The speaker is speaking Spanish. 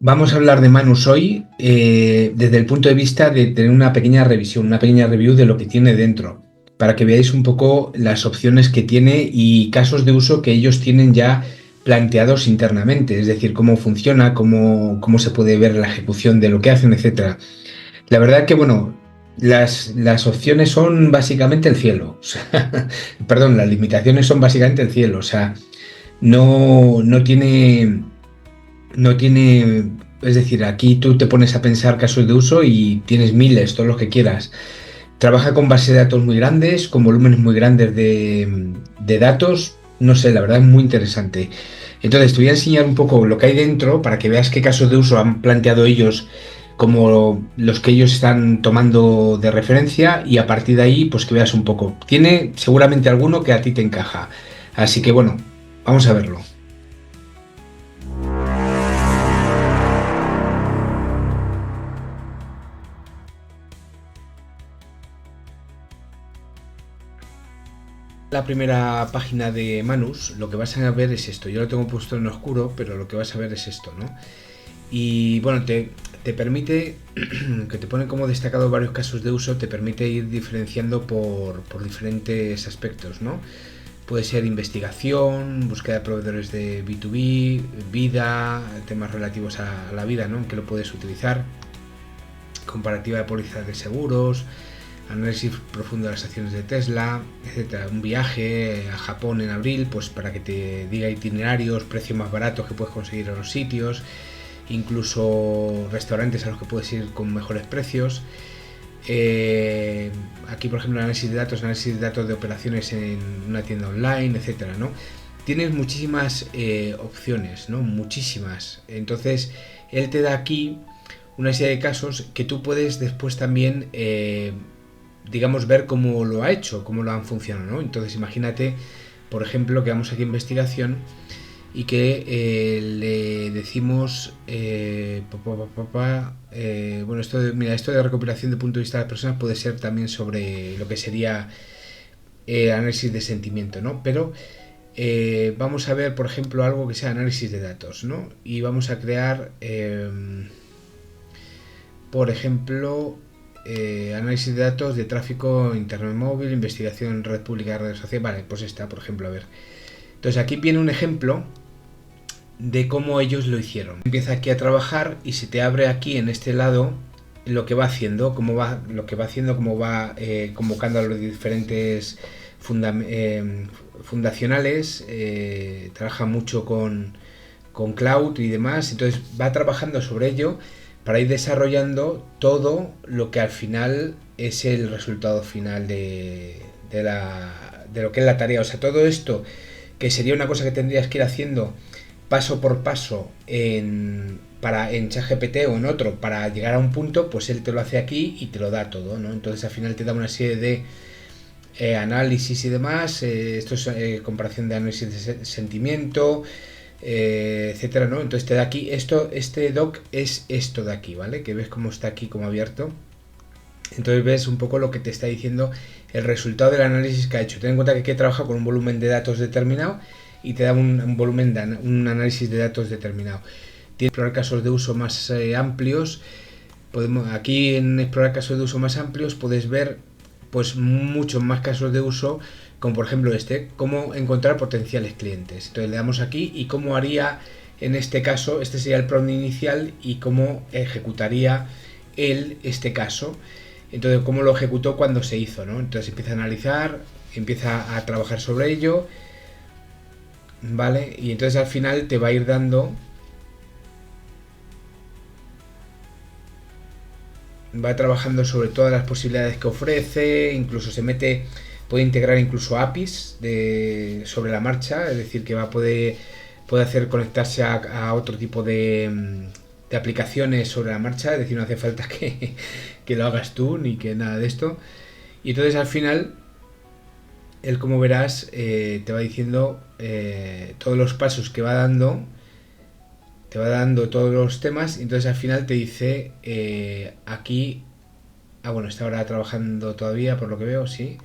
Vamos a hablar de Manus hoy desde el punto de vista de tener una pequeña revisión, una pequeña review de lo que tiene dentro, para que veáis un poco las opciones que tiene y casos de uso que ellos tienen ya planteados internamente, es decir, cómo funciona, cómo se puede ver la ejecución de lo que hacen, etcétera. La verdad que, bueno, las opciones son básicamente el cielo, o sea, perdón, las limitaciones son básicamente el cielo, o sea, no tiene no tiene, es decir, aquí tú te pones a pensar casos de uso y tienes miles, todos los que quieras. Trabaja con bases de datos muy grandes, con volúmenes muy grandes de datos. No sé, la verdad es muy interesante. Entonces, te voy a enseñar un poco lo que hay dentro para que veas qué casos de uso han planteado ellos como los que ellos están tomando de referencia y a partir de ahí, pues que veas un poco. Tiene seguramente alguno que a ti te encaja. Así que bueno, vamos a verlo. La primera página de Manus, lo que vas a ver es esto. Yo lo tengo puesto en oscuro, pero lo que vas a ver es esto, ¿no? Y bueno, te permite, que te pone como destacado varios casos de uso, te permite ir diferenciando por diferentes aspectos, ¿no? Puede ser investigación, búsqueda de proveedores de B2B, vida, temas relativos a la vida, ¿no? En que lo puedes utilizar, comparativa de pólizas de seguros, análisis profundo de las acciones de Tesla, etcétera. Un viaje a Japón en abril, pues para que te diga itinerarios, precios más baratos que puedes conseguir en los sitios, incluso restaurantes a los que puedes ir con mejores precios. Aquí, por ejemplo, análisis de datos de operaciones en una tienda online, etcétera, ¿no? Tienes muchísimas opciones, ¿no? Muchísimas. Entonces, él te da aquí una serie de casos que tú puedes después también digamos, ver cómo lo ha hecho, cómo lo han funcionado, ¿no? Entonces, imagínate, por ejemplo, que vamos aquí a investigación y que le decimos, bueno, esto de recopilación de punto de vista de las personas puede ser también sobre lo que sería análisis de sentimiento, ¿no? Pero vamos a ver, por ejemplo, algo que sea análisis de datos, ¿no? Y vamos a crear, por ejemplo, análisis de datos de tráfico internet móvil, investigación en red pública de redes sociales. Vale, pues está, por ejemplo, a ver. Entonces aquí viene un ejemplo de cómo ellos lo hicieron. Empieza aquí a trabajar y se te abre aquí en este lado lo que va haciendo, cómo va convocando a los diferentes fundacionales, trabaja mucho con cloud y demás, entonces va trabajando sobre ello para ir desarrollando todo lo que al final es el resultado final de lo que es la tarea. O sea, todo esto que sería una cosa que tendrías que ir haciendo paso por paso en ChatGPT o en otro para llegar a un punto, pues él te lo hace aquí y te lo da todo, ¿no? Entonces al final te da una serie de análisis y demás, esto es comparación de análisis de sentimiento, etcétera, ¿no? Entonces te da aquí este doc es esto de aquí, ¿vale? Que ves cómo está aquí como abierto. Entonces ves un poco lo que te está diciendo el resultado del análisis que ha hecho. Ten en cuenta que aquí trabaja con un volumen de datos determinado y te da un volumen de un análisis de datos determinado. Tienes que explorar casos de uso más amplios. Aquí en explorar casos de uso más amplios puedes ver pues muchos más casos de uso, como por ejemplo cómo encontrar potenciales clientes. Entonces le damos aquí y cómo haría en este caso, este sería el prompt inicial y cómo ejecutaría él este caso. Entonces cómo lo ejecutó cuando se hizo, ¿no? Entonces empieza a analizar, empieza a trabajar sobre ello, ¿vale? Y entonces al final te va a ir dando, va trabajando sobre todas las posibilidades que ofrece, incluso puede integrar incluso APIs sobre la marcha, es decir, que puede hacer conectarse a otro tipo de aplicaciones sobre la marcha, es decir, no hace falta que lo hagas tú ni que nada de esto. Y entonces al final, él como verás, te va diciendo todos los pasos que va dando, te va dando todos los temas, y entonces al final te dice aquí, bueno, está ahora trabajando todavía por lo que veo, sí.